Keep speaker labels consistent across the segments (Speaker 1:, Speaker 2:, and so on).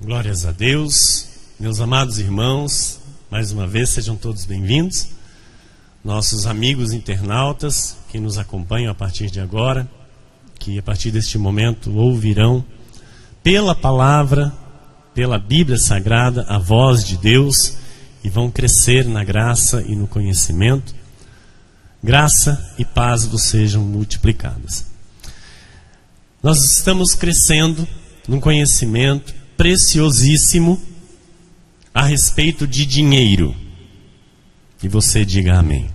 Speaker 1: Glórias a Deus, meus amados irmãos, mais uma vez sejam todos bem-vindos, nossos amigos internautas que nos acompanham a partir de agora, que a partir deste momento ouvirão pela palavra, pela Bíblia Sagrada, a voz de Deus e vão crescer na graça e no conhecimento. Graça e paz vos sejam multiplicadas. Nós estamos crescendo num conhecimento preciosíssimo a respeito de dinheiro. E você diga amém.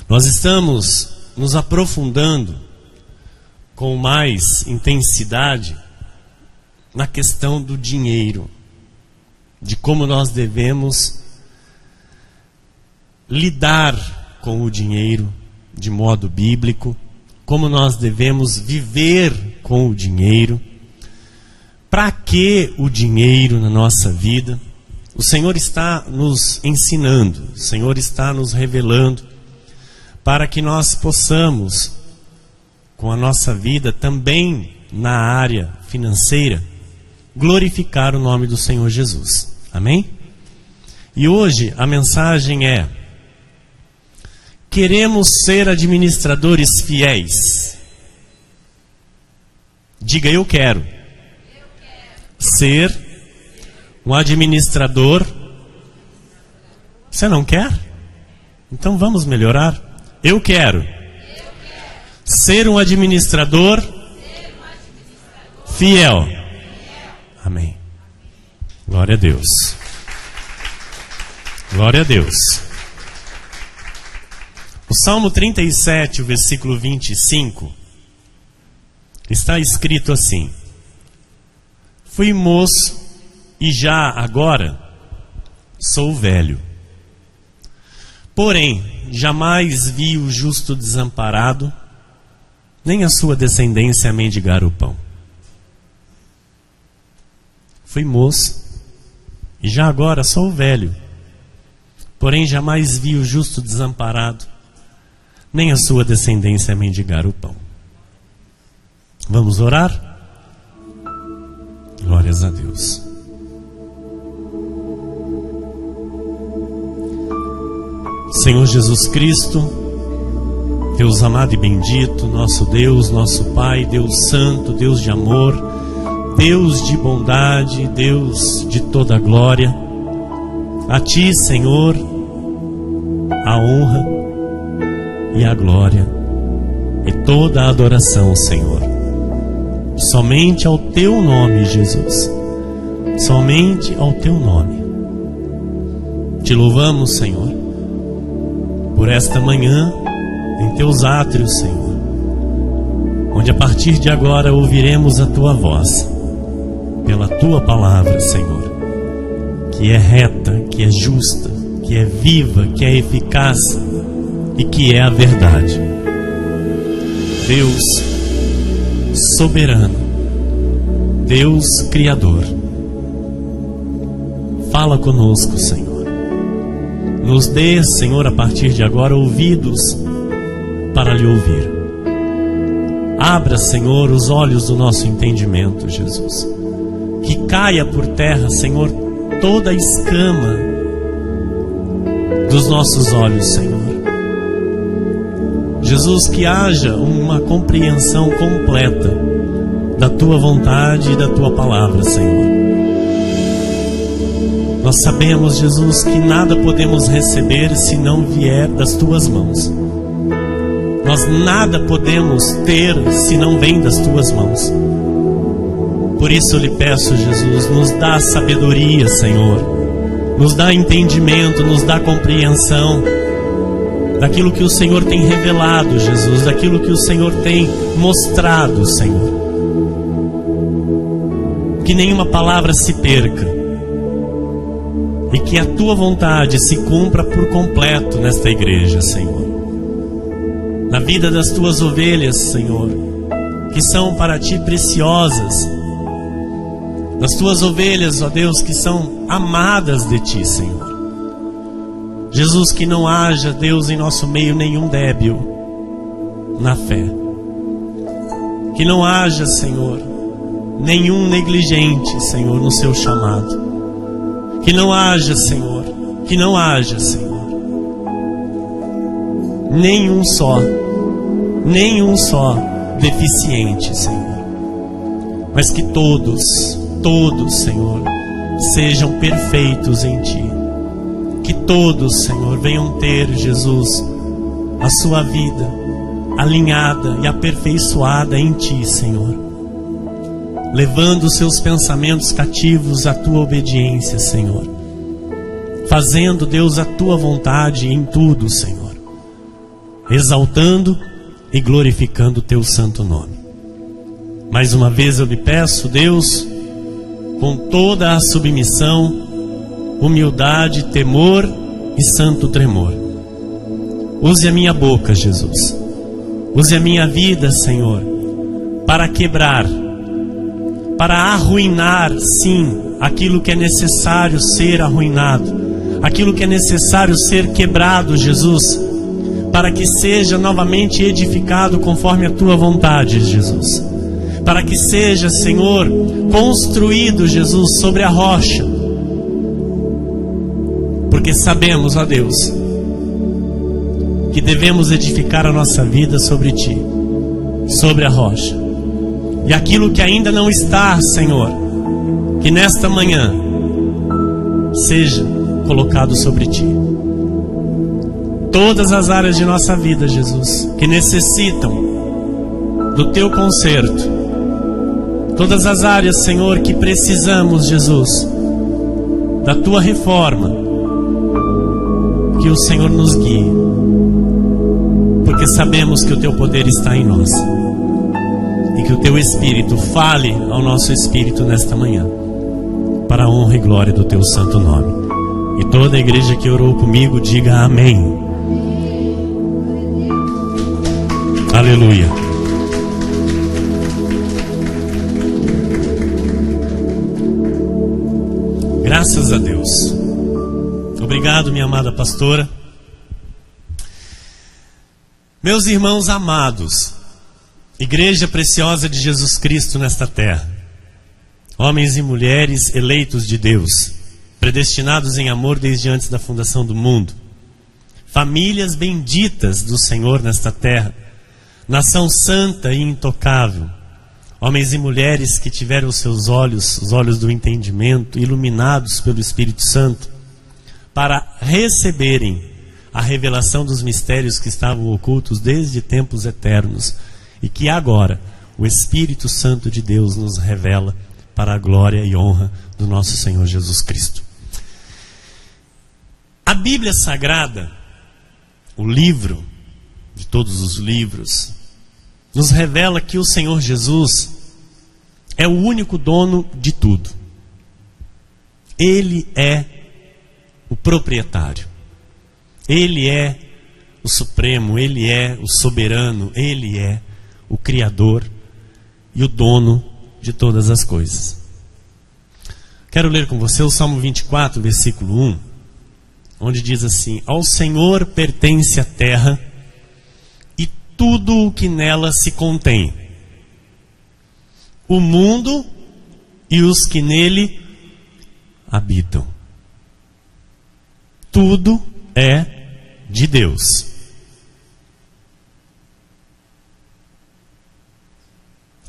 Speaker 1: Nós estamos nos aprofundando com mais intensidade na questão do dinheiro, de como nós devemos lidar com o dinheiro de modo bíblico, como nós devemos viver com o dinheiro. Para que o dinheiro na nossa vida? O Senhor está nos ensinando, o Senhor está nos revelando, para que nós possamos, com a nossa vida, também na área financeira, glorificar o nome do Senhor Jesus. Amém? E hoje a mensagem é: queremos ser administradores fiéis. Diga, eu quero ser um administrador. Você não quer? Então vamos melhorar. Eu quero ser um administrador fiel. Amém. Glória a Deus. Glória a Deus. O Salmo 37, o versículo 25, está escrito assim: fui moço e já agora sou velho. Porém, jamais vi o justo desamparado, nem a sua descendência mendigar o pão. Fui moço e já agora sou velho. Porém, jamais vi o justo desamparado, nem a sua descendência mendigar o pão. Vamos orar? Glórias a Deus. Senhor Jesus Cristo, Deus amado e bendito, nosso Deus, nosso Pai, Deus santo, Deus de amor, Deus de bondade, Deus de toda glória. A Ti, Senhor, a honra e a glória e toda a adoração, Senhor. Somente ao Teu nome, Jesus. Somente ao Teu nome. Te louvamos, Senhor, por esta manhã em Teus átrios, Senhor, onde a partir de agora ouviremos a Tua voz, pela Tua palavra, Senhor, que é reta, que é justa, que é viva, que é eficaz e que é a verdade. Deus soberano, Deus criador, fala conosco, Senhor. Nos dê, Senhor, a partir de agora ouvidos para lhe ouvir. Abra, Senhor, os olhos do nosso entendimento, Jesus. Que caia por terra, Senhor, toda a escama dos nossos olhos, Senhor. Jesus, que haja uma compreensão completa da Tua vontade e da Tua palavra, Senhor. Nós sabemos, Jesus, que nada podemos receber se não vier das Tuas mãos. Nós nada podemos ter se não vem das Tuas mãos. Por isso eu lhe peço, Jesus, nos dá sabedoria, Senhor. Nos dá entendimento, nos dá compreensão daquilo que o Senhor tem revelado, Jesus, daquilo que o Senhor tem mostrado, Senhor. Que nenhuma palavra se perca e que a Tua vontade se cumpra por completo nesta igreja, Senhor. Na vida das Tuas ovelhas, Senhor, que são para Ti preciosas, das Tuas ovelhas, ó Deus, que são amadas de Ti, Senhor. Jesus, que não haja, Deus, em nosso meio nenhum débil na fé. Que não haja, Senhor, nenhum negligente, Senhor, no seu chamado. Que não haja, Senhor, nenhum só deficiente, Senhor. Mas que todos, Senhor, sejam perfeitos em Ti. Que todos, Senhor, venham ter, Jesus, a sua vida alinhada e aperfeiçoada em Ti, Senhor. Levando os seus pensamentos cativos à Tua obediência, Senhor. Fazendo, Deus, a Tua vontade em tudo, Senhor. Exaltando e glorificando o Teu santo nome. Mais uma vez eu lhe peço, Deus, com toda a submissão, humildade, temor e santo tremor. Use a minha boca, Jesus. Use a minha vida, Senhor, para quebrar, para arruinar, sim, aquilo que é necessário ser arruinado, aquilo que é necessário ser quebrado, Jesus, para que seja novamente edificado conforme a Tua vontade, Jesus. Para que seja, Senhor, construído, Jesus, sobre a rocha. Porque sabemos, ó Deus, que devemos edificar a nossa vida sobre Ti, sobre a rocha. E aquilo que ainda não está, Senhor, que nesta manhã seja colocado sobre Ti. Todas as áreas de nossa vida, Jesus, que necessitam do Teu conserto. Todas as áreas, Senhor, que precisamos, Jesus, da Tua reforma. Que o Senhor nos guie. Porque sabemos que o Teu poder está em nós. E que o Teu Espírito fale ao nosso espírito nesta manhã, para a honra e glória do Teu santo nome. E toda a igreja que orou comigo, diga amém. Aleluia. Graças a Deus. Obrigado, minha amada pastora. Meus irmãos amados, Igreja preciosa de Jesus Cristo nesta terra, homens e mulheres eleitos de Deus, predestinados em amor desde antes da fundação do mundo, famílias benditas do Senhor nesta terra, nação santa e intocável, homens e mulheres que tiveram os seus olhos, os olhos do entendimento, iluminados pelo Espírito Santo, para receberem a revelação dos mistérios que estavam ocultos desde tempos eternos, e que agora o Espírito Santo de Deus nos revela para a glória e honra do nosso Senhor Jesus Cristo. A Bíblia Sagrada, o livro de todos os livros, nos revela que o Senhor Jesus é o único dono de tudo. Ele é o proprietário. Ele é o supremo, Ele é o soberano, Ele é o Criador e o dono de todas as coisas. Quero ler com você o Salmo 24, versículo 1, onde diz assim: ao Senhor pertence a terra e tudo o que nela se contém, o mundo e os que nele habitam. Tudo é de Deus.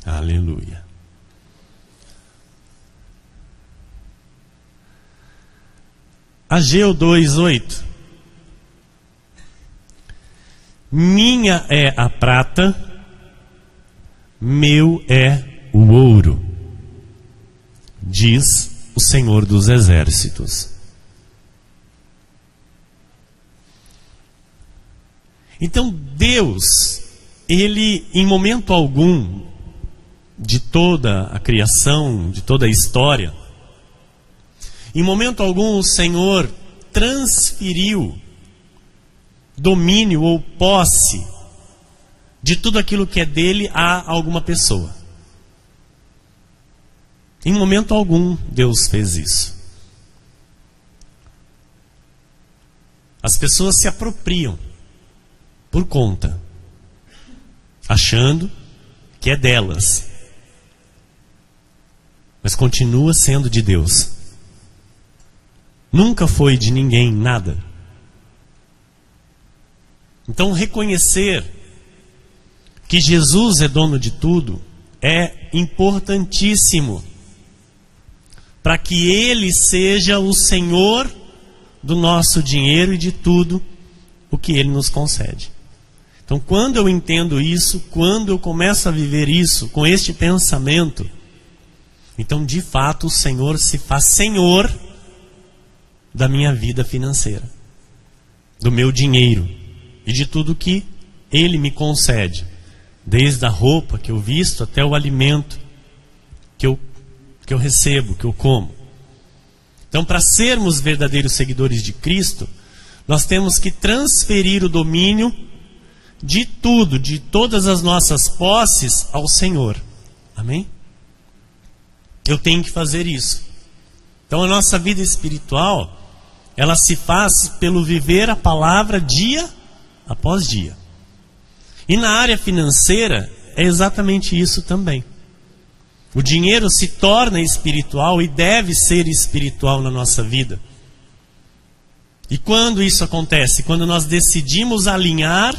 Speaker 1: Aleluia. Ageu 2:8. Minha é a prata, meu é o ouro, diz o Senhor dos Exércitos. Então Deus, Ele em momento algum de toda a criação, de toda a história, em momento algum o Senhor transferiu domínio ou posse de tudo aquilo que é dele a alguma pessoa. Em momento algum Deus fez isso. As pessoas se apropriam por conta, achando que é delas. mas continua sendo de Deus. Nunca foi de ninguém, nada. Então reconhecer que Jesus é dono de tudo é importantíssimo, para que Ele seja o Senhor do nosso dinheiro e de tudo o que Ele nos concede. Então, quando eu entendo isso, quando eu começo a viver isso, com este pensamento, então, de fato, o Senhor se faz Senhor da minha vida financeira, do meu dinheiro e de tudo que Ele me concede, desde a roupa que eu visto até o alimento que eu recebo, que eu como. Então, para sermos verdadeiros seguidores de Cristo, nós temos que transferir o domínio de tudo, de todas as nossas posses ao Senhor. Amém? Eu tenho que fazer isso. Então a nossa vida espiritual, ela se faz pelo viver a palavra dia após dia. E na área financeira é exatamente isso também. O dinheiro se torna espiritual e deve ser espiritual na nossa vida. E quando isso acontece? Quando nós decidimos alinhar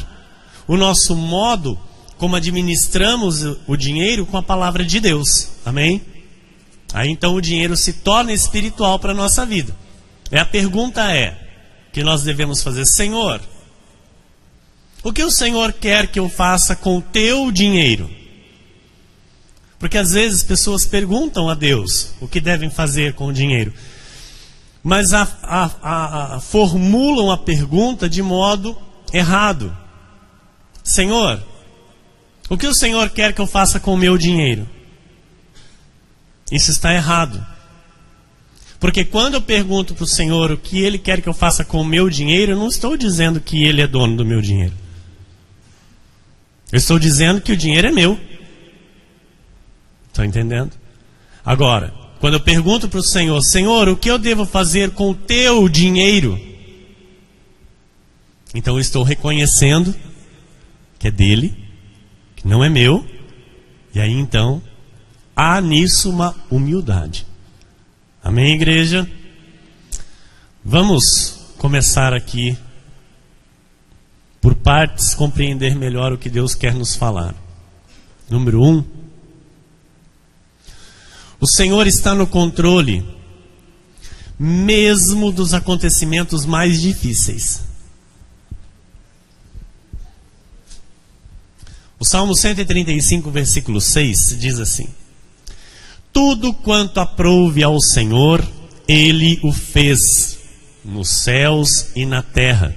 Speaker 1: o nosso modo como administramos o dinheiro com a palavra de Deus. Amém? Aí então o dinheiro se torna espiritual para a nossa vida. A pergunta que nós devemos fazer: Senhor, o que o Senhor quer que eu faça com o teu dinheiro? Porque às vezes pessoas perguntam a Deus o que devem fazer com o dinheiro, mas formulam a pergunta de modo errado. Senhor, o que o Senhor quer que eu faça com o meu dinheiro? Isso está errado. Porque quando eu pergunto para o Senhor o que Ele quer que eu faça com o meu dinheiro, eu não estou dizendo que Ele é dono do meu dinheiro. Eu estou dizendo que o dinheiro é meu. Estão entendendo? Agora, quando eu pergunto para o Senhor: Senhor, o que eu devo fazer com o teu dinheiro? Então eu estou reconhecendo que é dele, que não é meu. E aí então há nisso uma humildade. Amém, igreja? Vamos começar aqui por partes, compreender melhor o que Deus quer nos falar. Número 1, o Senhor está no controle mesmo dos acontecimentos mais difíceis. O Salmo 135, versículo 6 diz assim: tudo quanto aprouve ao Senhor, Ele o fez, nos céus e na terra,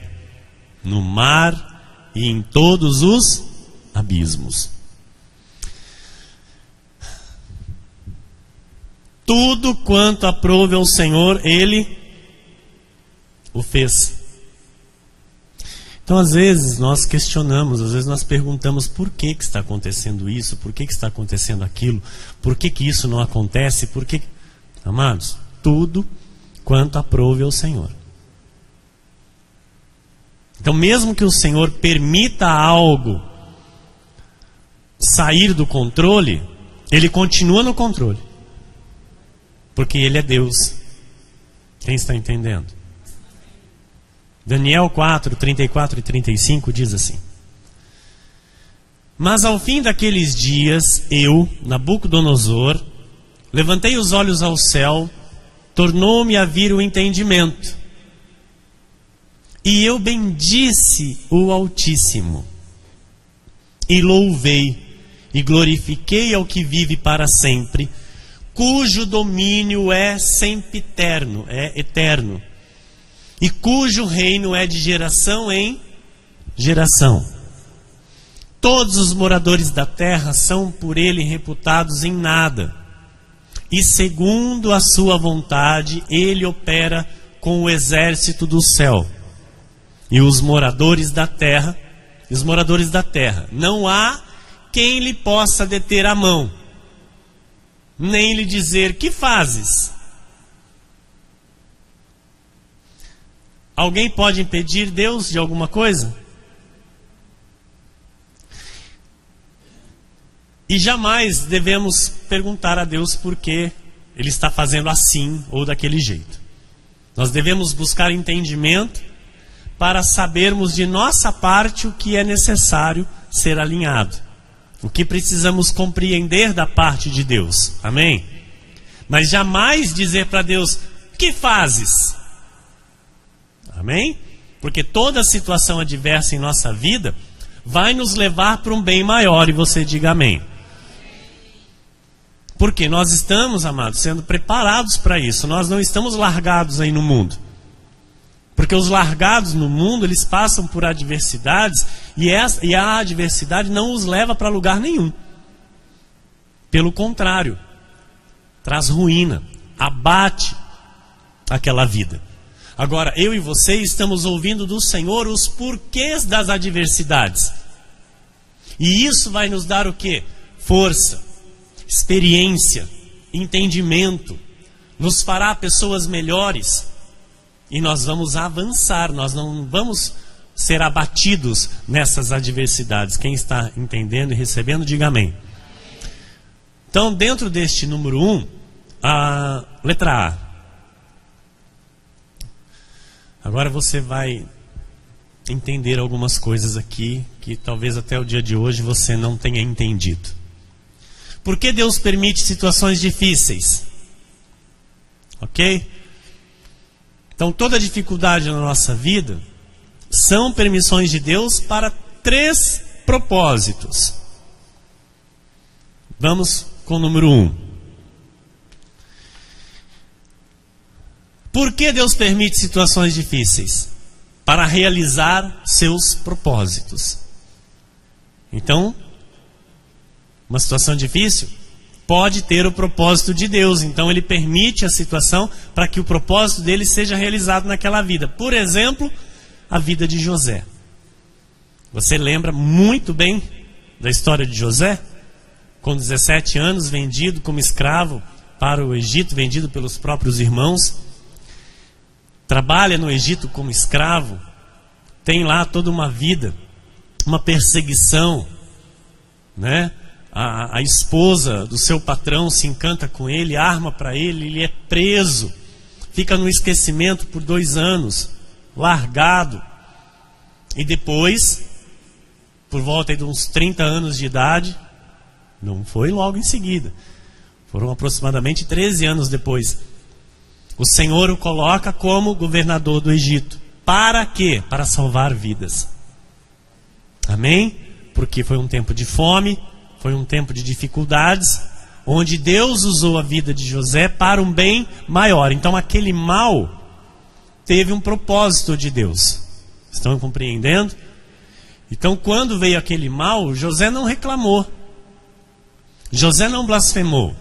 Speaker 1: no mar e em todos os abismos. Tudo quanto aprouve ao Senhor, Ele o fez. Então, às vezes, nós questionamos, às vezes nós perguntamos por que está acontecendo isso, por que está acontecendo aquilo, por que isso não acontece, por que... Amados, tudo quanto aprouve ao Senhor. Então, mesmo que o Senhor permita algo sair do controle, Ele continua no controle. Porque Ele é Deus. Quem está entendendo? Daniel 4, 34 e 35 diz assim: mas ao fim daqueles dias, eu, Nabucodonosor, levantei os olhos ao céu, tornou-me a vir o entendimento, e eu bendisse o Altíssimo, e louvei, e glorifiquei ao que vive para sempre, cujo domínio é sempiterno, é eterno, e cujo reino é de geração em geração. Todos os moradores da terra são por ele reputados em nada, e segundo a sua vontade, ele opera com o exército do céu. E os moradores da terra, não há quem lhe possa deter a mão, nem lhe dizer: que fazes? Alguém pode impedir Deus de alguma coisa? E jamais devemos perguntar a Deus por que Ele está fazendo assim ou daquele jeito. Nós devemos buscar entendimento para sabermos de nossa parte o que é necessário ser alinhado. O que precisamos compreender da parte de Deus. Amém? Mas jamais dizer para Deus, que fazes? Amém? Porque toda situação adversa em nossa vida vai nos levar para um bem maior. E você diga amém. Porque nós estamos, amados, sendo preparados para isso. Nós não estamos largados aí no mundo. Porque os largados no mundo, eles passam por adversidades e a adversidade não os leva para lugar nenhum. Pelo contrário, traz ruína, abate aquela vida. Agora, eu e você estamos ouvindo do Senhor os porquês das adversidades. E isso vai nos dar o quê? Força, experiência, entendimento. Nos fará pessoas melhores. E nós vamos avançar, nós não vamos ser abatidos nessas adversidades. Quem está entendendo e recebendo, diga amém. Então, dentro deste número 1, a letra A. Agora você vai entender algumas coisas aqui que talvez até o dia de hoje você não tenha entendido. Por que Deus permite situações difíceis? Ok? Então, toda dificuldade na nossa vida são permissões de Deus para 3 propósitos. Vamos com o número 1. Por que Deus permite situações difíceis? Para realizar seus propósitos. Então, uma situação difícil pode ter o propósito de Deus. Então Ele permite a situação para que o propósito dele seja realizado naquela vida. Por exemplo, a vida de José. Você lembra muito bem da história de José? Com 17 anos, vendido como escravo para o Egito, vendido pelos próprios irmãos. Trabalha no Egito como escravo. Tem lá toda uma vida, uma perseguição, né? A esposa do seu patrão se encanta com ele, arma para ele, ele é preso, fica no esquecimento por 2 anos, largado. E depois, por volta de uns 30 anos de idade, não foi logo em seguida, foram aproximadamente 13 anos depois, o Senhor o coloca como governador do Egito. Para quê? Para salvar vidas. Amém? Porque foi um tempo de fome, foi um tempo de dificuldades, onde Deus usou a vida de José para um bem maior. Então aquele mal teve um propósito de Deus. Estão compreendendo? Então quando veio aquele mal, José não reclamou. José não blasfemou.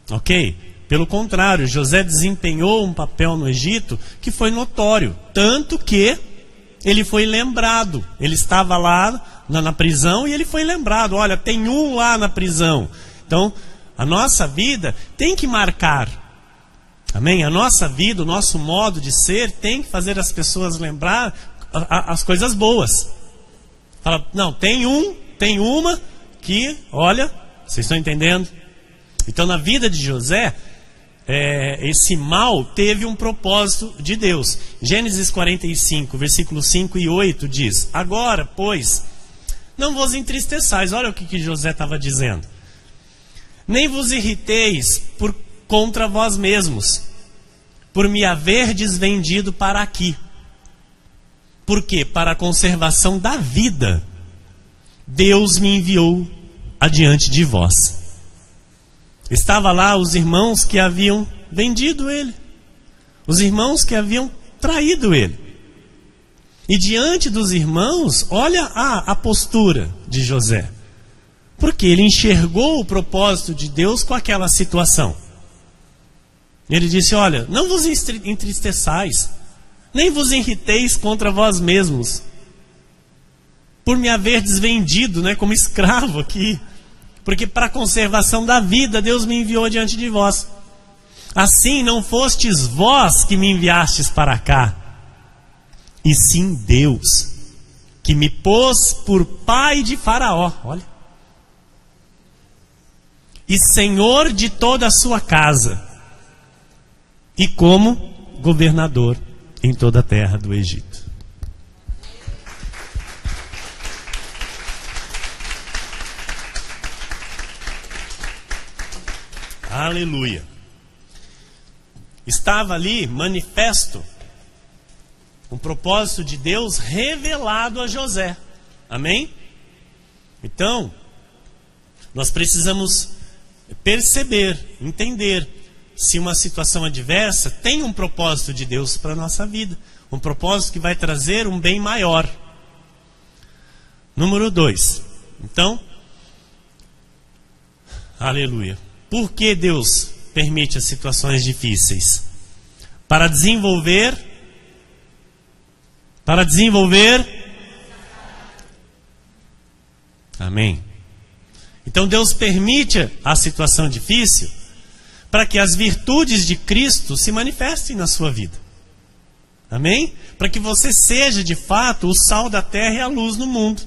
Speaker 1: Ok? Pelo contrário, José desempenhou um papel no Egito que foi notório. Tanto que ele foi lembrado. Ele estava lá na prisão e ele foi lembrado. Olha, tem um lá na prisão. Então, a nossa vida tem que marcar. Amém? A nossa vida, o nosso modo de ser tem que fazer as pessoas lembrar as coisas boas. Fala, não, tem uma que, olha, vocês estão entendendo? Então, na vida de José, esse mal teve um propósito de Deus. Gênesis 45, versículos 5 e 8 diz: agora, pois, não vos entristeçais. Olha o que José estava dizendo. Nem vos irriteis contra vós mesmos, por me haverdes vendido para aqui. Por quê? Para a conservação da vida, Deus me enviou adiante de vós. Estava lá os irmãos que haviam vendido ele, os irmãos que haviam traído ele. E diante dos irmãos, olha a postura de José. Porque ele enxergou o propósito de Deus com aquela situação. Ele disse, olha, não vos entristeçais, nem vos irriteis contra vós mesmos, por me haverdes vendido, né, como escravo aqui. Porque para a conservação da vida, Deus me enviou diante de vós. Assim não fostes vós que me enviastes para cá, e sim Deus, que me pôs por pai de Faraó, olha, e senhor de toda a sua casa, e como governador em toda a terra do Egito. Aleluia. Estava ali manifesto um propósito de Deus revelado a José. Amém? Então, nós precisamos perceber, entender se uma situação adversa tem um propósito de Deus para a nossa vida. Um propósito que vai trazer um bem maior. Número 2. Então, aleluia. Por que Deus permite as situações difíceis? Para desenvolver. Amém. Então Deus permite a situação difícil para que as virtudes de Cristo se manifestem na sua vida. Amém? Para que você seja de fato o sal da terra e a luz no mundo.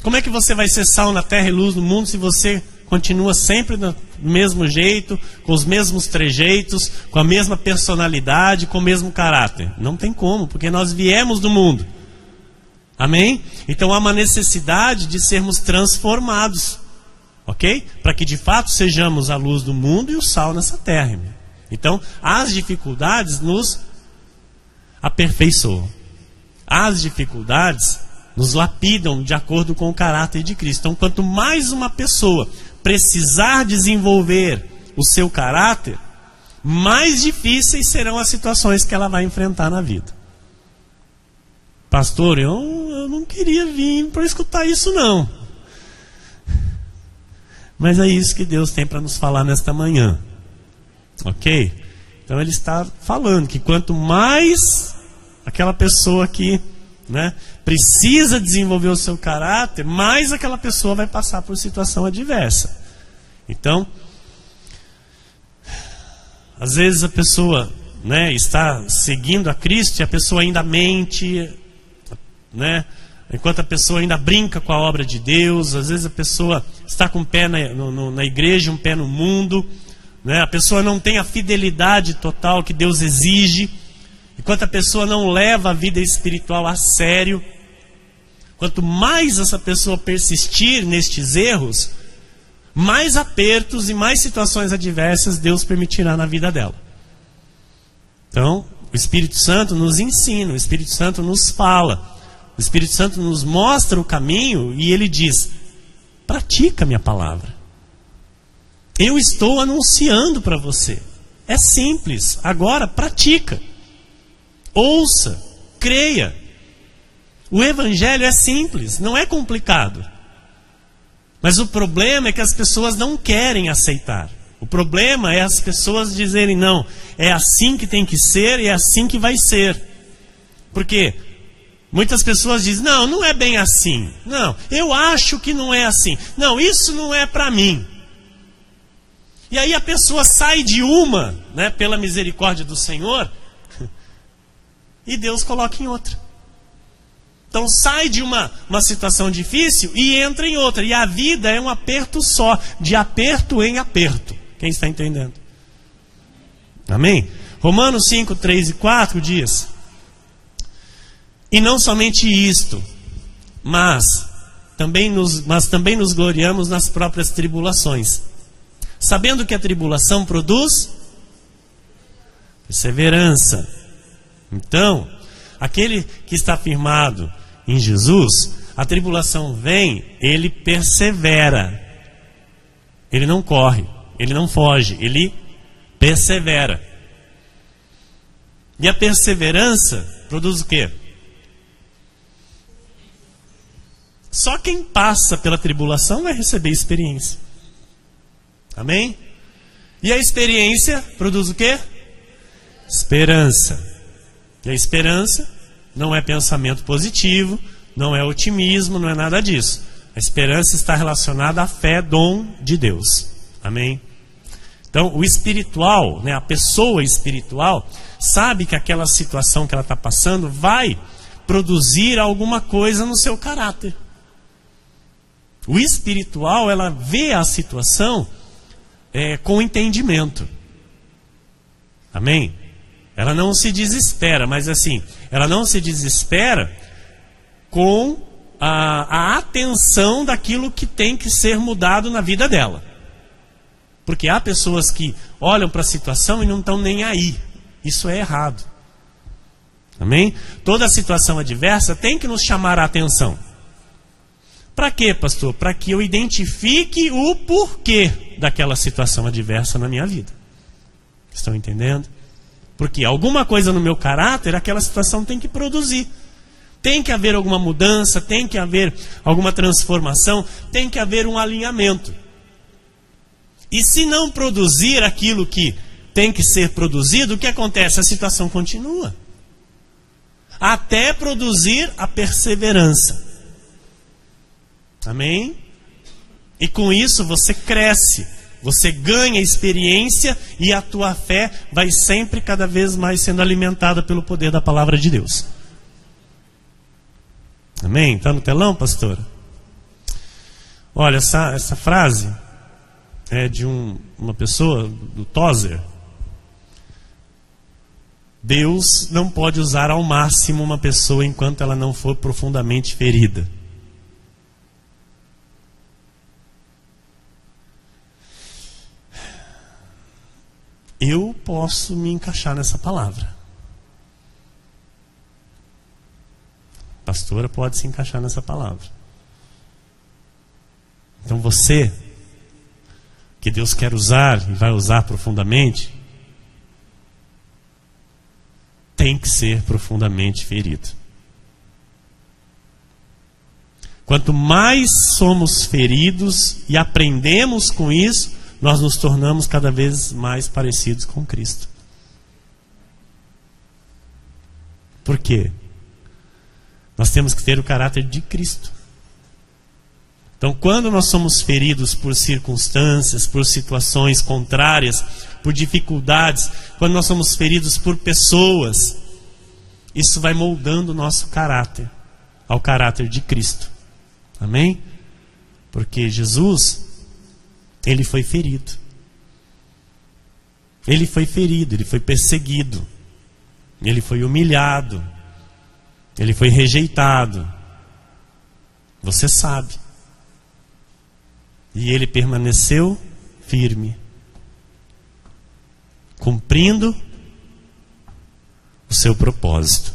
Speaker 1: Como é que você vai ser sal na terra e luz no mundo se você continua sempre do mesmo jeito, com os mesmos trejeitos, com a mesma personalidade, com o mesmo caráter? Não tem como, porque nós viemos do mundo. Amém? Então há uma necessidade de sermos transformados, ok? Para que de fato sejamos a luz do mundo e o sal nessa terra. Irmão. Então as dificuldades nos aperfeiçoam. As dificuldades nos lapidam de acordo com o caráter de Cristo. Então quanto mais uma pessoa precisar desenvolver o seu caráter, mais difíceis serão as situações que ela vai enfrentar na vida. Pastor, eu não queria vir para escutar isso não. Mas é isso que Deus tem para nos falar nesta manhã. Ok? Então Ele está falando que quanto mais aquela pessoa que precisa desenvolver o seu caráter, mais aquela pessoa vai passar por situação adversa. Então, às vezes a pessoa está seguindo a Cristo e a pessoa ainda mente, enquanto a pessoa ainda brinca com a obra de Deus. Às vezes a pessoa está com um pé na igreja, um pé no mundo, a pessoa não tem a fidelidade total que Deus exige. Enquanto a pessoa não leva a vida espiritual a sério, quanto mais essa pessoa persistir nestes erros, mais apertos e mais situações adversas Deus permitirá na vida dela. Então, o Espírito Santo nos ensina, o Espírito Santo nos fala, o Espírito Santo nos mostra o caminho e Ele diz: pratica minha palavra. Eu estou anunciando para você. É simples, agora pratica. Ouça, creia. O Evangelho é simples, não é complicado. Mas o problema é que as pessoas não querem aceitar. O problema é as pessoas dizerem: não, é assim que tem que ser e é assim que vai ser. Por quê? Muitas pessoas dizem: não é bem assim. Não, eu acho que não é assim. Não, isso não é para mim. E aí a pessoa sai de uma, pela misericórdia do Senhor, e Deus coloca em outra. Então sai de uma situação difícil e entra em outra. E a vida é um aperto só, de aperto em aperto. Quem está entendendo? Amém? Romanos 5, 3 e 4 diz: e não somente isto, mas também nos gloriamos nas próprias tribulações, sabendo que a tribulação produz perseverança. Então, aquele que está firmado em Jesus, a tribulação vem, ele persevera. Ele não corre, ele não foge, ele persevera. E a perseverança produz o quê? Só quem passa pela tribulação vai receber experiência. Amém? E a experiência produz o quê? Esperança. E a esperança não é pensamento positivo, não é otimismo, não é nada disso. A esperança está relacionada à fé, dom de Deus. Amém? Então, o espiritual, a pessoa espiritual, sabe que aquela situação que ela está passando vai produzir alguma coisa no seu caráter. O espiritual, ela vê a situação com entendimento. Amém? Ela não se desespera, mas assim, ela não se desespera com a atenção daquilo que tem que ser mudado na vida dela. Porque há pessoas que olham para a situação e não estão nem aí. Isso é errado. Amém? Toda situação adversa tem que nos chamar a atenção. Para quê, pastor? Para que eu identifique o porquê daquela situação adversa na minha vida. Estão entendendo? Porque alguma coisa no meu caráter, aquela situação tem que produzir. Tem que haver alguma mudança, tem que haver alguma transformação, tem que haver um alinhamento. E se não produzir aquilo que tem que ser produzido, o que acontece? A situação continua. Até produzir a perseverança. Amém? E com isso você cresce, você ganha experiência e a tua fé vai sempre cada vez mais sendo alimentada pelo poder da palavra de Deus. Amém? Está no telão, pastora? Olha, essa frase é de uma pessoa, do Tozer. Deus não pode usar ao máximo uma pessoa enquanto ela não for profundamente ferida. Eu posso me encaixar nessa palavra. A pastora pode se encaixar nessa palavra. Então você, que Deus quer usar e vai usar profundamente, tem que ser profundamente ferido. Quanto mais somos feridos e aprendemos com isso, nós nos tornamos cada vez mais parecidos com Cristo. Por quê? Nós temos que ter o caráter de Cristo. Então, quando nós somos feridos por circunstâncias, por situações contrárias, por dificuldades, quando nós somos feridos por pessoas, isso vai moldando o nosso caráter ao caráter de Cristo. Amém? Porque Jesus, ele foi ferido. Ele foi ferido, ele foi perseguido, ele foi humilhado, ele foi rejeitado. Você sabe. E ele permaneceu firme, cumprindo o seu propósito.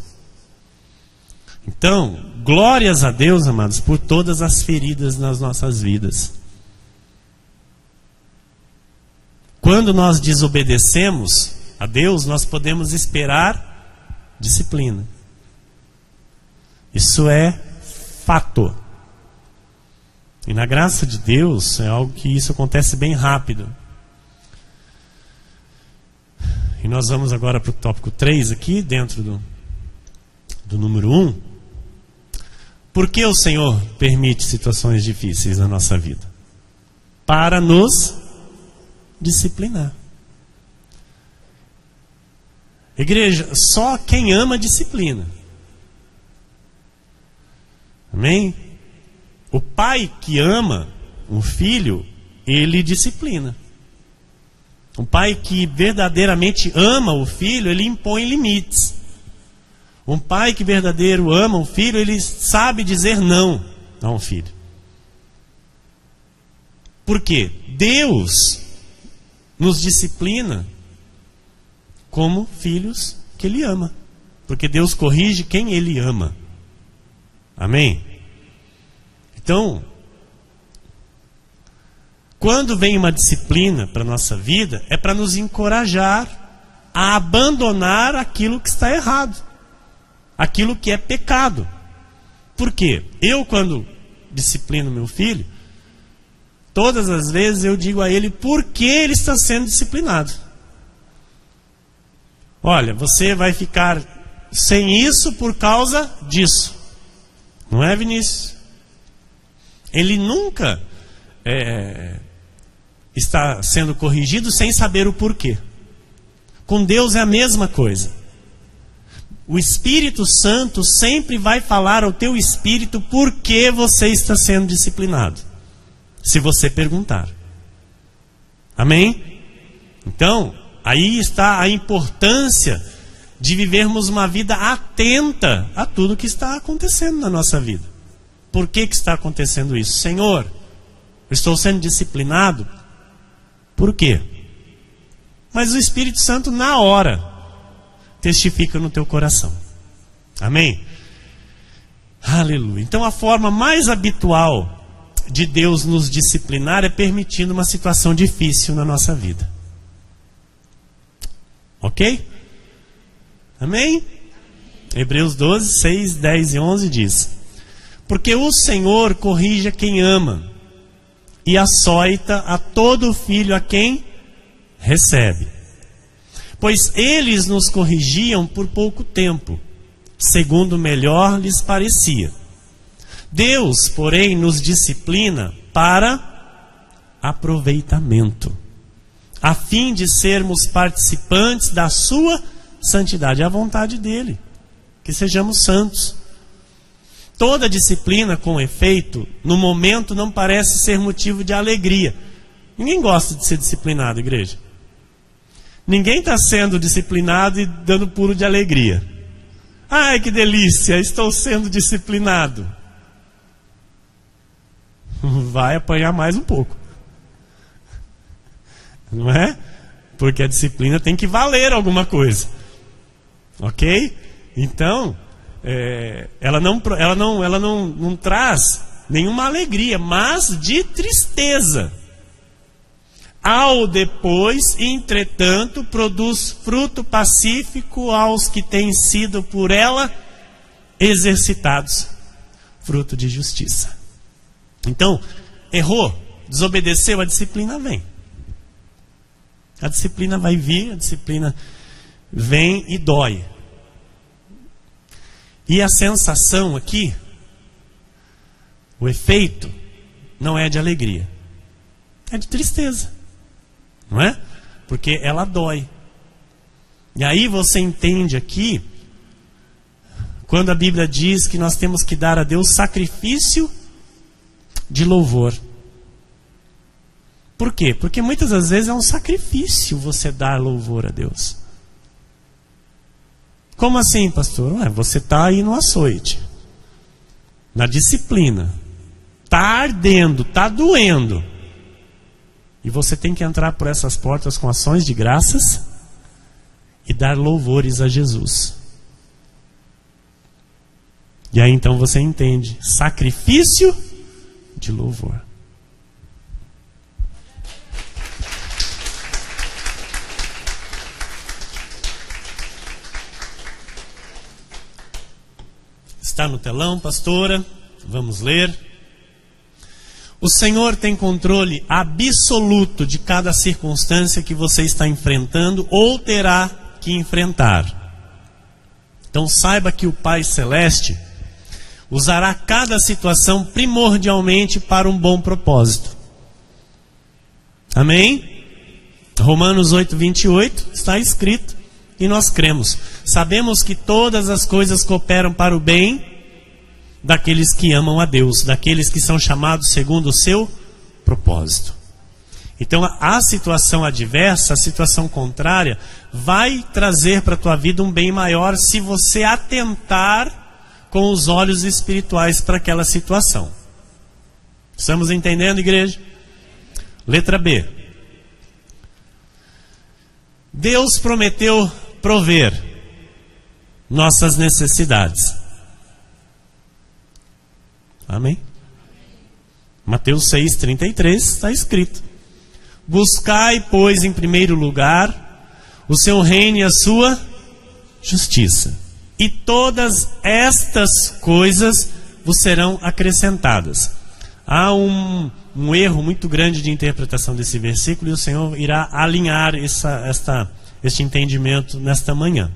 Speaker 1: Então, glórias a Deus, amados, por todas as feridas nas nossas vidas. Quando nós desobedecemos a Deus, nós podemos esperar disciplina. Isso é fato. E na graça de Deus, é algo que isso acontece bem rápido. E nós vamos agora para o tópico 3 aqui, dentro do número 1. Por que o Senhor permite situações difíceis na nossa vida? Para nos disciplinar. Igreja, só quem ama disciplina. Amém? O pai que ama um filho, ele disciplina. Um pai que verdadeiramente ama o filho, ele impõe limites. Um pai que verdadeiro ama um filho, ele sabe dizer não a um filho. Por quê? Deus nos disciplina como filhos que Ele ama. Porque Deus corrige quem Ele ama. Amém? Então, quando vem uma disciplina para a nossa vida, é para nos encorajar a abandonar aquilo que está errado, aquilo que é pecado. Por quê? Eu, quando disciplino meu filho, todas as vezes eu digo a ele por que ele está sendo disciplinado. Olha, você vai ficar sem isso por causa disso. Não é, Vinícius? Ele nunca está sendo corrigido sem saber o porquê. Com Deus é a mesma coisa. O Espírito Santo sempre vai falar ao teu espírito por que você está sendo disciplinado, se você perguntar. Amém? Então, Aí está a importância de vivermos uma vida atenta a tudo que está acontecendo na nossa vida. Por que está acontecendo isso? Senhor, eu estou sendo disciplinado? Por quê? Mas o Espírito Santo, na hora, testifica no teu coração. Amém? Aleluia. Então a forma mais habitual de Deus nos disciplinar é permitindo uma situação difícil na nossa vida. Ok? Amém? Hebreus 12, 6, 10 e 11 diz: porque o Senhor corrige a quem ama e açoita a todo filho a quem recebe. Pois eles nos corrigiam por pouco tempo, segundo melhor lhes parecia. Deus, porém, nos disciplina para aproveitamento, a fim de sermos participantes da sua santidade. É a vontade dele, que sejamos santos. Toda disciplina, com efeito, no momento não parece ser motivo de alegria. Ninguém gosta de ser disciplinado, igreja. Ninguém está sendo disciplinado e dando pulo de alegria. Ai, que delícia, estou sendo disciplinado. Vai apanhar mais um pouco. Não é? Porque a disciplina tem que valer alguma coisa. Ok? Então, ela não traz nenhuma alegria, mas de tristeza. Ao depois, entretanto, produz fruto pacífico aos que têm sido por ela exercitados, fruto de justiça. Então, errou, desobedeceu, a disciplina vem. A disciplina vai vir, a disciplina vem e dói. E a sensação aqui, o efeito, não é de alegria, é de tristeza. Não é? Porque ela dói. E aí você entende aqui, quando a Bíblia diz que nós temos que dar a Deus sacrifício de louvor. Por quê? Porque muitas das vezes é um sacrifício você dar louvor a Deus. Como assim, pastor? Você está aí no açoite, na disciplina, está ardendo, está doendo. E você tem que entrar por essas portas com ações de graças e dar louvores a Jesus. E aí então você entende, sacrifício de louvor. Está no telão, pastora? Vamos ler. O Senhor tem controle absoluto de cada circunstância que você está enfrentando ou terá que enfrentar. Então saiba que o Pai Celeste usará cada situação primordialmente para um bom propósito. Amém? Romanos 8, 28 está escrito e nós cremos. Sabemos que todas as coisas cooperam para o bem daqueles que amam a Deus, daqueles que são chamados segundo o seu propósito. Então a situação adversa, a situação contrária, vai trazer para a tua vida um bem maior se você atentar com os olhos espirituais para aquela situação. Estamos entendendo, igreja? Letra B. Deus prometeu prover nossas necessidades. Amém? Mateus 6,33 está escrito: buscai, pois, em primeiro lugar o seu reino e a sua justiça, e todas estas coisas vos serão acrescentadas. Há um erro muito grande de interpretação desse versículo, e o Senhor irá alinhar este entendimento nesta manhã.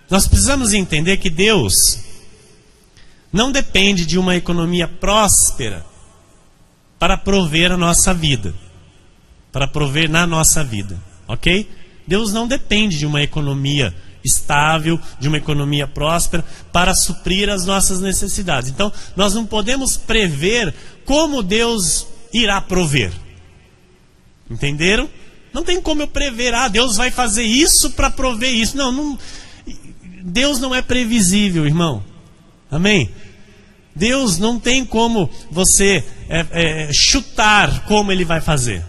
Speaker 1: Nós precisamos entender que Deus não depende de uma economia próspera para prover a nossa vida, para prover na nossa vida, ok? Deus não depende de uma economia estável, de uma economia próspera para suprir as nossas necessidades. Então, nós não podemos prever como Deus irá prover. Entenderam? Não tem como eu prever, Deus vai fazer isso para prover isso. Não, Deus não é previsível, irmão. Amém? Deus não tem como você chutar como Ele vai fazer.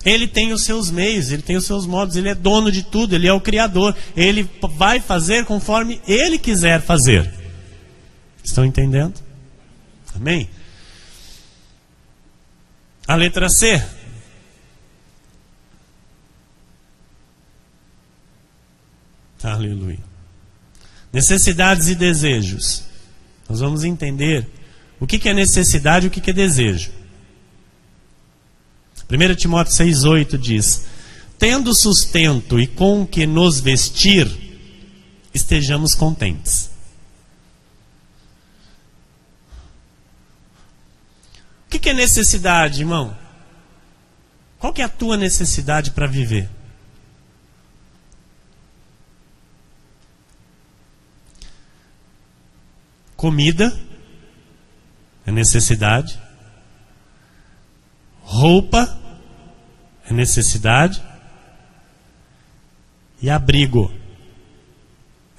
Speaker 1: Ele tem os seus meios, Ele tem os seus modos, Ele é dono de tudo, Ele é o Criador. Ele vai fazer conforme Ele quiser fazer. Estão entendendo? Amém? A letra C. Aleluia. Necessidades e desejos. Nós vamos entender o que é necessidade e o que é desejo. 1 Timóteo 6,8 diz: tendo sustento e com o que nos vestir, estejamos contentes. O que é necessidade, irmão? Qual que é a tua necessidade para viver? Comida é necessidade. Roupa é necessidade. E abrigo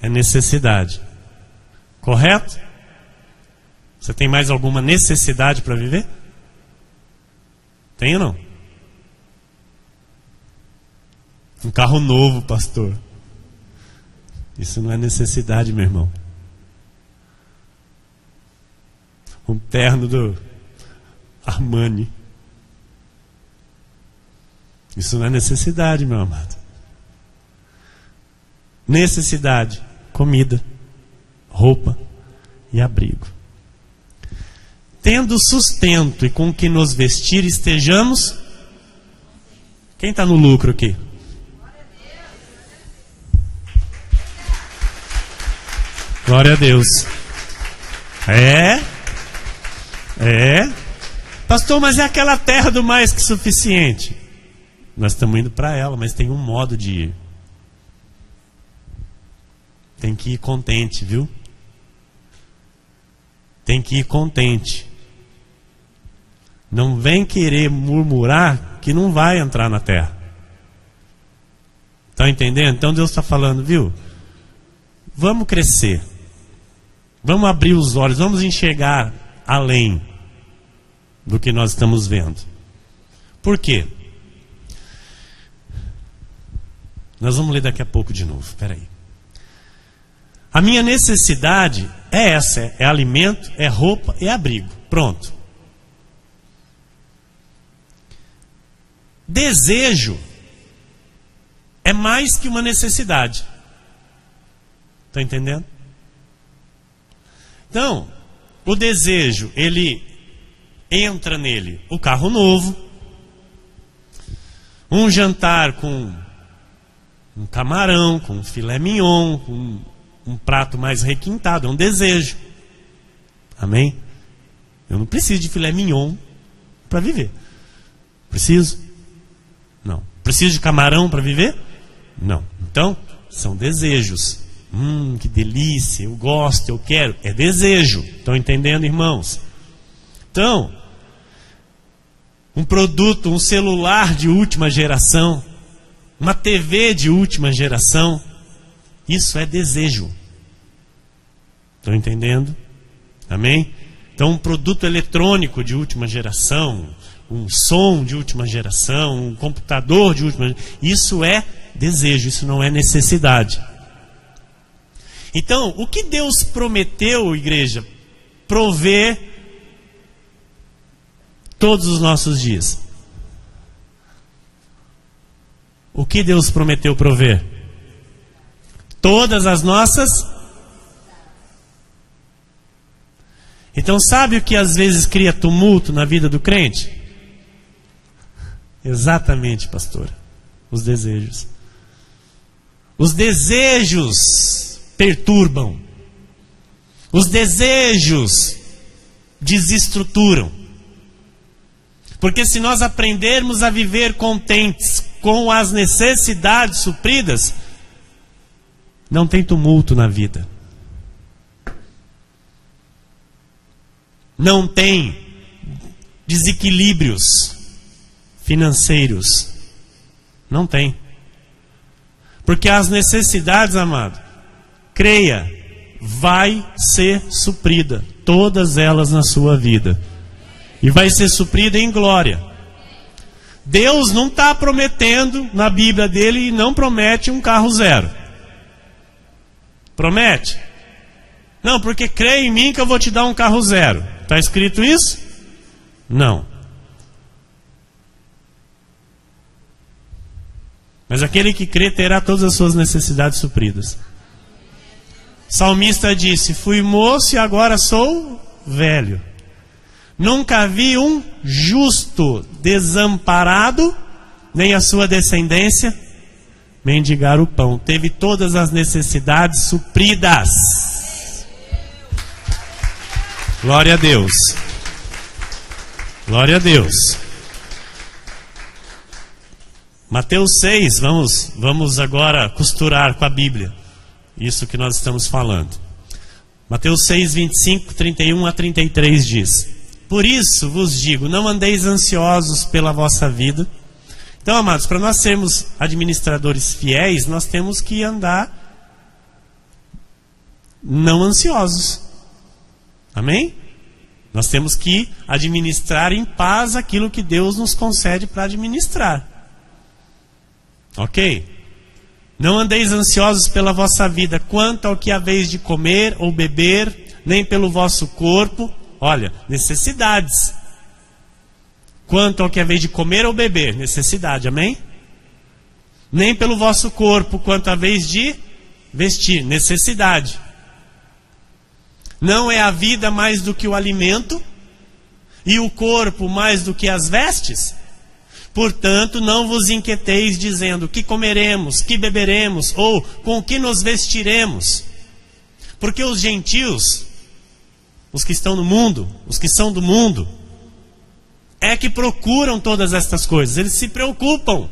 Speaker 1: é necessidade. Correto? Você tem mais alguma necessidade para viver? Tem ou não? Um carro novo, pastor. Isso não é necessidade, meu irmão. Um terno do Armani. Isso não é necessidade, meu amado. Necessidade: comida, roupa e abrigo. Tendo sustento e com que nos vestir, estejamos. Quem está no lucro aqui? Glória a Deus. Pastor, mas é aquela terra do mais que suficiente. Nós estamos indo para ela, mas tem um modo de ir. Tem que ir contente, viu? Tem que ir contente. Não vem querer murmurar que não vai entrar na terra. Estão entendendo? Então Deus está falando, viu? Vamos crescer. Vamos abrir os olhos, vamos enxergar além do que nós estamos vendo. Por quê? Nós vamos ler daqui a pouco de novo. Espera aí. A minha necessidade é essa: é alimento, é roupa, é abrigo. Pronto. Desejo é mais que uma necessidade. Está entendendo? Então, o desejo, ele entra nele o carro novo, um jantar com um camarão, com um filé mignon, com um prato mais requintado, é um desejo. Amém? Eu não preciso de filé mignon para viver. Preciso? Não. Preciso de camarão para viver? Não. Então, são desejos. Que delícia, eu gosto, eu quero. É desejo. Estão entendendo, irmãos? Então, um produto, um celular de última geração, uma TV de última geração, isso é desejo. Estão entendendo? Amém? Então, um produto eletrônico de última geração, um som de última geração, um computador de última geração, isso é desejo, isso não é necessidade. Então, o que Deus prometeu, igreja? Prover todos os nossos dias. O que Deus prometeu prover? Todas as nossas. Então, sabe o que às vezes cria tumulto na vida do crente? Exatamente, pastor. Os desejos. Os desejos perturbam. Os desejos desestruturam. Porque se nós aprendermos a viver contentes com as necessidades supridas, não tem tumulto na vida. Não tem desequilíbrios financeiros. Não tem. Porque as necessidades, amado, creia, vai ser suprida. Todas elas na sua vida. E vai ser suprida em glória. Deus não está prometendo na Bíblia dele e não promete um carro zero. Promete? Não, porque crê em mim que eu vou te dar um carro zero. Está escrito isso? Não. Mas aquele que crê terá todas as suas necessidades supridas. O salmista disse: fui moço e agora sou velho. Nunca vi um justo desamparado, nem a sua descendência mendigar o pão. Teve todas as necessidades supridas. Glória a Deus. Glória a Deus. Mateus 6, vamos agora costurar com a Bíblia isso que nós estamos falando. Mateus 6, 25, 31 a 33 diz: por isso vos digo, não andeis ansiosos pela vossa vida. Então, amados, para nós sermos administradores fiéis, nós temos que andar não ansiosos. Amém? Nós temos que administrar em paz aquilo que Deus nos concede para administrar. Ok? Não andeis ansiosos pela vossa vida, quanto ao que haveis de comer ou beber, nem pelo vosso corpo. Olha, necessidades. Quanto ao que haveis de comer ou beber, necessidade, amém? Nem pelo vosso corpo, quanto haveis de vestir, necessidade. Não é a vida mais do que o alimento, e o corpo mais do que as vestes? Portanto, não vos inquieteis dizendo: que comeremos, que beberemos, ou com que nos vestiremos? Porque os gentios, os que estão no mundo, os que são do mundo, é que procuram todas estas coisas, eles se preocupam.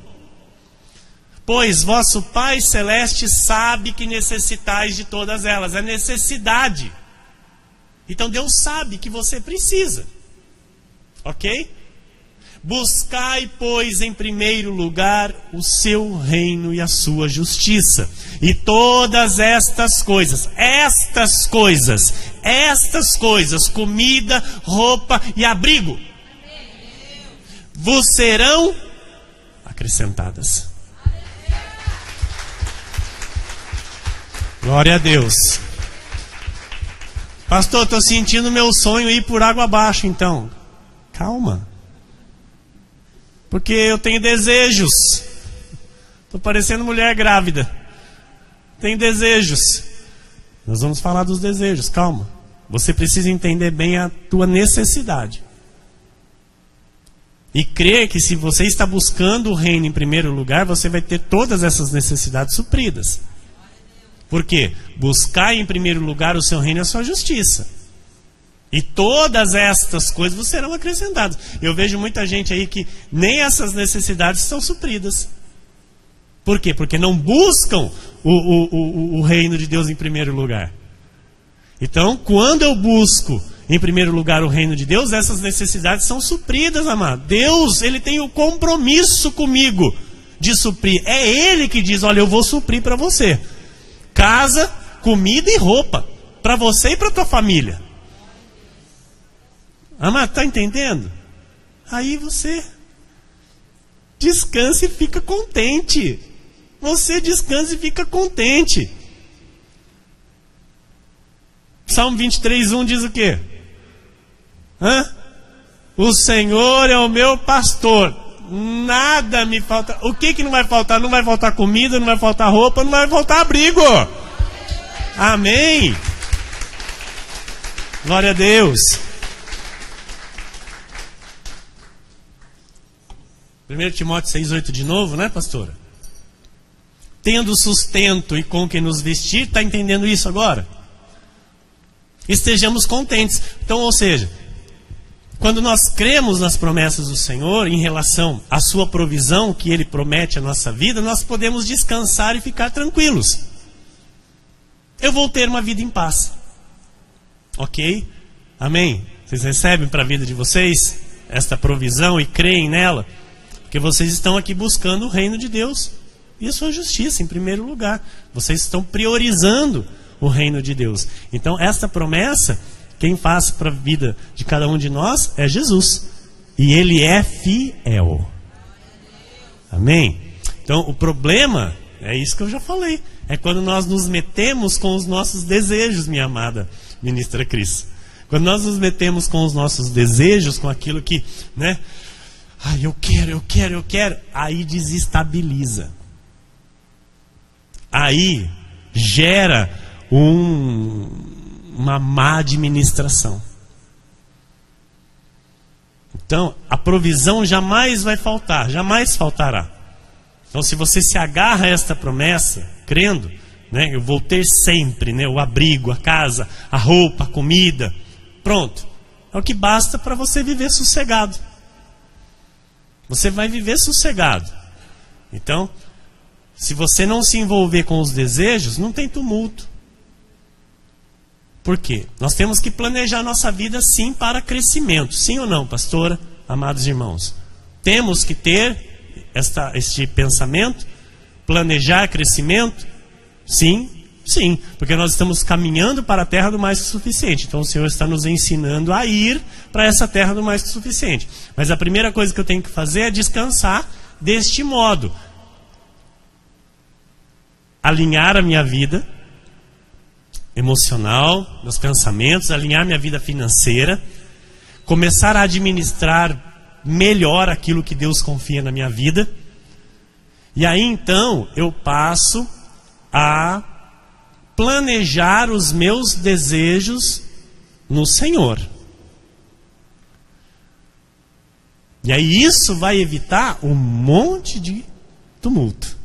Speaker 1: Pois vosso Pai Celeste sabe que necessitais de todas elas, é necessidade. Então Deus sabe que você precisa. Ok? Buscai, pois, em primeiro lugar o seu reino e a sua justiça. E todas estas coisas, comida, roupa e abrigo, vos serão acrescentadas. Glória a Deus. Pastor, estou sentindo meu sonho ir por água abaixo, então. Calma. Porque eu tenho desejos. Estou parecendo mulher grávida. Tenho desejos. Nós vamos falar dos desejos, calma. Você precisa entender bem a tua necessidade. E crer que se você está buscando o reino em primeiro lugar, você vai ter todas essas necessidades supridas. Por quê? Buscar em primeiro lugar o seu reino e a sua justiça. E todas estas coisas vos serão acrescentadas. Eu vejo muita gente aí que nem essas necessidades são supridas. Por quê? Porque não buscam o reino de Deus em primeiro lugar. Então, quando eu busco em primeiro lugar o reino de Deus, essas necessidades são supridas, amado. Deus, Ele tem o compromisso comigo de suprir. É Ele que diz: olha, eu vou suprir para você casa, comida e roupa, para você e para tua família. Amado, está entendendo? Aí você descansa e fica contente. Você descansa e fica contente. Salmo 23:1 diz o quê? O Senhor é o meu pastor, nada me falta. O que não vai faltar? Não vai faltar comida, não vai faltar roupa, não vai faltar abrigo. Amém. Glória a Deus. 1 Timóteo 6,8 de novo, né, pastora? Tendo sustento e com que nos vestir, está entendendo isso agora? Estejamos contentes. Então, ou seja, quando nós cremos nas promessas do Senhor em relação à sua provisão que Ele promete à nossa vida, nós podemos descansar e ficar tranquilos. Eu vou ter uma vida em paz. Ok? Amém? Vocês recebem para a vida de vocês esta provisão e creem nela? Porque vocês estão aqui buscando o reino de Deus e a sua justiça em primeiro lugar. Vocês estão priorizando o reino de Deus. Então esta promessa, quem faz para a vida de cada um de nós é Jesus. E Ele é fiel. Amém? Então o problema, é isso que eu já falei, é quando nós nos metemos com os nossos desejos, minha amada ministra Cris. Quando nós nos metemos com os nossos desejos, com aquilo que, né? Ai, eu quero, aí desestabiliza. Aí gera uma má administração. Então, a provisão jamais vai faltar, jamais faltará. Então, se você se agarra a esta promessa, crendo, né, eu vou ter sempre, né, o abrigo, a casa, a roupa, a comida, pronto. É o que basta para você viver sossegado. Você vai viver sossegado. Então, se você não se envolver com os desejos, não tem tumulto. Por quê? Nós temos que planejar nossa vida sim para crescimento. Sim ou não, pastora, amados irmãos? Temos que ter este pensamento, planejar crescimento? Sim, sim, porque nós estamos caminhando para a terra do mais que suficiente. Então o Senhor está nos ensinando a ir para essa terra do mais que suficiente. Mas a primeira coisa que eu tenho que fazer é descansar deste modo. Alinhar a minha vida emocional, meus pensamentos, alinhar minha vida financeira, começar a administrar melhor aquilo que Deus confia na minha vida. E aí então eu passo a planejar os meus desejos no Senhor. E aí isso vai evitar um monte de tumulto.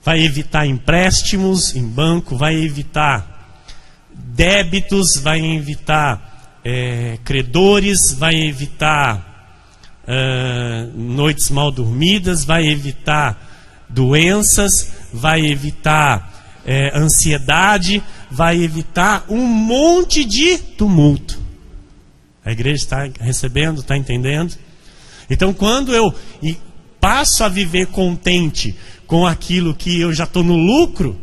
Speaker 1: Vai evitar empréstimos em banco, vai evitar débitos, vai evitar credores, vai evitar noites mal dormidas, vai evitar doenças, vai evitar ansiedade, vai evitar um monte de tumulto. A igreja está recebendo, está entendendo? Então quando eu passo a viver contente com aquilo que eu já estou no lucro,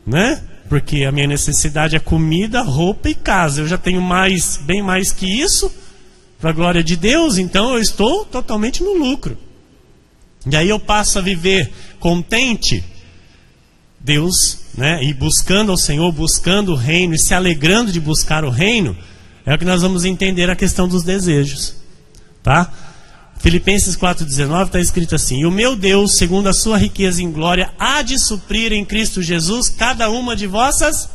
Speaker 1: né? Porque a minha necessidade é comida, roupa e casa. Eu já tenho bem mais que isso, para a glória de Deus, então eu estou totalmente no lucro. E aí eu passo a viver contente, Deus, né? E buscando ao Senhor, buscando o reino e se alegrando de buscar o reino, é o que nós vamos entender a questão dos desejos, tá? Filipenses 4,19 está escrito assim: e o meu Deus, segundo a sua riqueza em glória, há de suprir em Cristo Jesus cada uma de vossas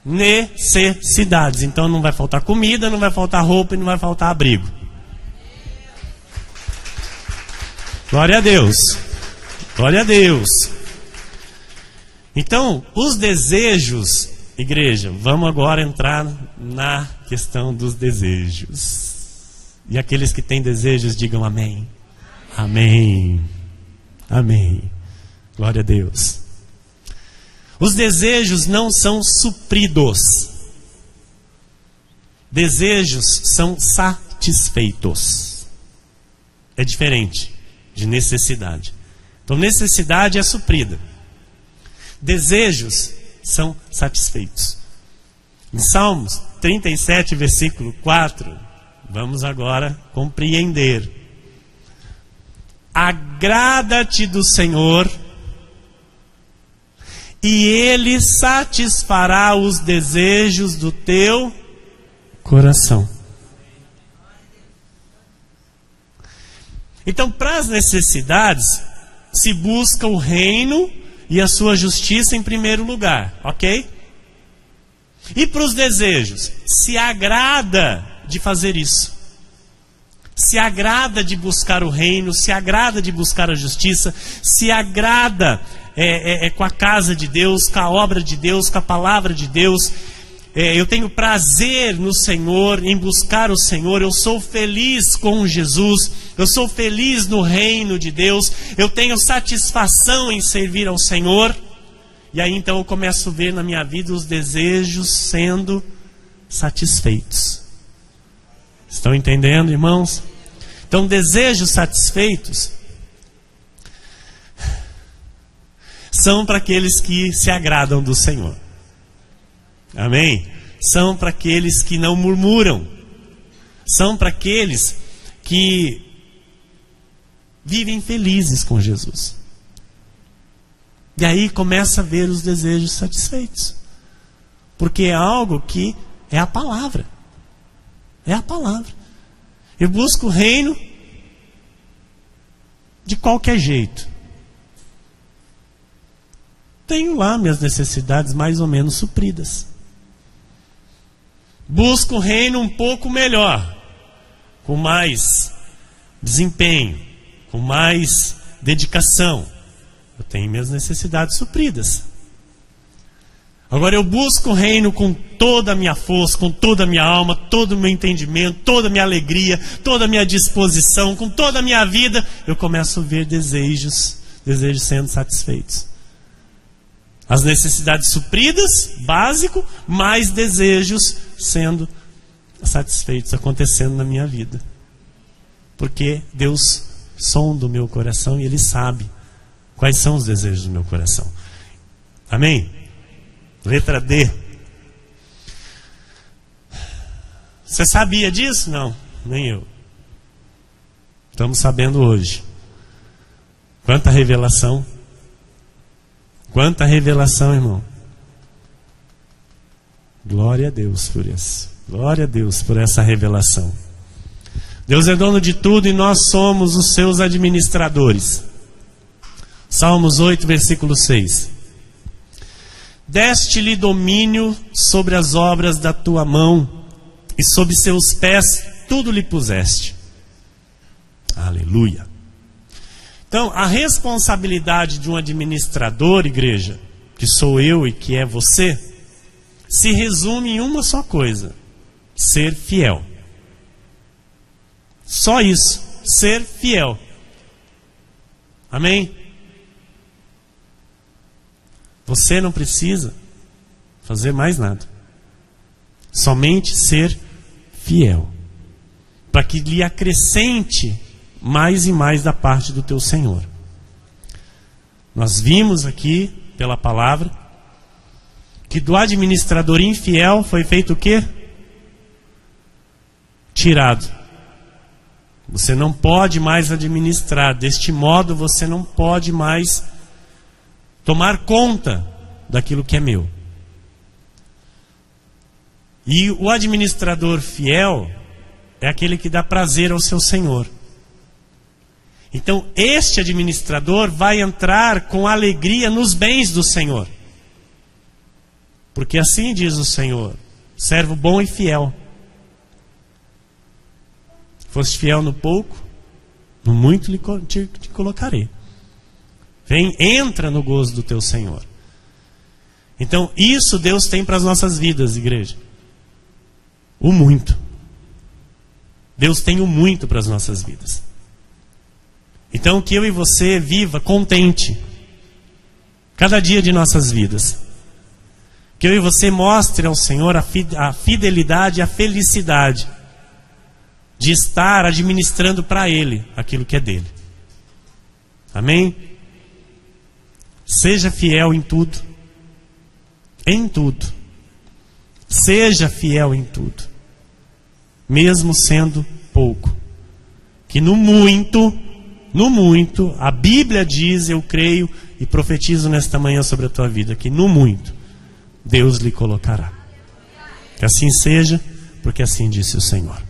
Speaker 1: necessidades. Então não vai faltar comida, não vai faltar roupa e não vai faltar abrigo. Glória a Deus. Glória a Deus. Então, os desejos, igreja, vamos agora entrar na questão dos desejos. E aqueles que têm desejos, digam amém. Amém. Amém. Glória a Deus. Os desejos não são supridos. Desejos são satisfeitos. É diferente de necessidade. Então, necessidade é suprida. Desejos são satisfeitos. Em Salmos 37, versículo 4... vamos agora compreender. Agrada-te do Senhor, e Ele satisfará os desejos do teu coração. Então, para as necessidades, se busca o reino e a sua justiça em primeiro lugar, ok? E para os desejos, se agrada de fazer isso. Se agrada de buscar o reino, se agrada de buscar a justiça, se agrada com a casa de Deus, com a obra de Deus, com a palavra de Deus. Eu tenho prazer no Senhor, em buscar o Senhor. Eu sou feliz com Jesus, eu sou feliz no reino de Deus, eu tenho satisfação em servir ao Senhor. E aí então eu começo a ver na minha vida os desejos sendo satisfeitos. Estão entendendo, irmãos? Então, desejos satisfeitos são para aqueles que se agradam do Senhor. Amém? São para aqueles que não murmuram. São para aqueles que vivem felizes com Jesus. E aí começa a ver os desejos satisfeitos. Porque é algo que é a palavra. É a palavra. Eu busco o reino de qualquer jeito. Tenho lá minhas necessidades mais ou menos supridas. Busco o reino um pouco melhor, com mais desempenho, com mais dedicação. Eu tenho minhas necessidades supridas. Agora eu busco o reino com toda a minha força, com toda a minha alma, todo o meu entendimento, toda a minha alegria, toda a minha disposição, com toda a minha vida. Eu começo a ver desejos sendo satisfeitos. As necessidades supridas, básico, mais desejos sendo satisfeitos, acontecendo na minha vida. Porque Deus sonda o meu coração e Ele sabe quais são os desejos do meu coração. Amém? Letra D. Você sabia disso? Não, nem eu. Estamos sabendo hoje. Quanta revelação. Quanta revelação, irmão. Glória a Deus por isso. Glória a Deus por essa revelação. Deus é dono de tudo e nós somos os seus administradores. Salmos 8, versículo 6. Deste-lhe domínio sobre as obras da tua mão, e sob seus pés tudo lhe puseste. Aleluia. Então, a responsabilidade de um administrador, igreja, que sou eu e que é você, se resume em uma só coisa: ser fiel. Só isso, ser fiel. Amém? Você não precisa fazer mais nada. Somente ser fiel. Para que lhe acrescente mais e mais da parte do teu Senhor. Nós vimos aqui, pela palavra, que do administrador infiel foi feito o quê? Tirado. Você não pode mais administrar. Deste modo, você não pode mais tomar conta daquilo que é meu. E o administrador fiel é aquele que dá prazer ao seu Senhor. Então, este administrador vai entrar com alegria nos bens do Senhor. Porque assim diz o Senhor: servo bom e fiel. Foste fiel no pouco, no muito te colocarei. Vem, entra no gozo do teu Senhor. Então, isso Deus tem para as nossas vidas, igreja. O muito. Deus tem o muito para as nossas vidas. Então, que eu e você viva contente cada dia de nossas vidas. Que eu e você mostre ao Senhor a fidelidade e a felicidade de estar administrando para Ele aquilo que é dele. Amém? Seja fiel em tudo. Em tudo. Seja fiel em tudo. Mesmo sendo pouco. Que no muito, a Bíblia diz, eu creio e profetizo nesta manhã sobre a tua vida, que no muito, Deus lhe colocará. Que assim seja, porque assim disse o Senhor.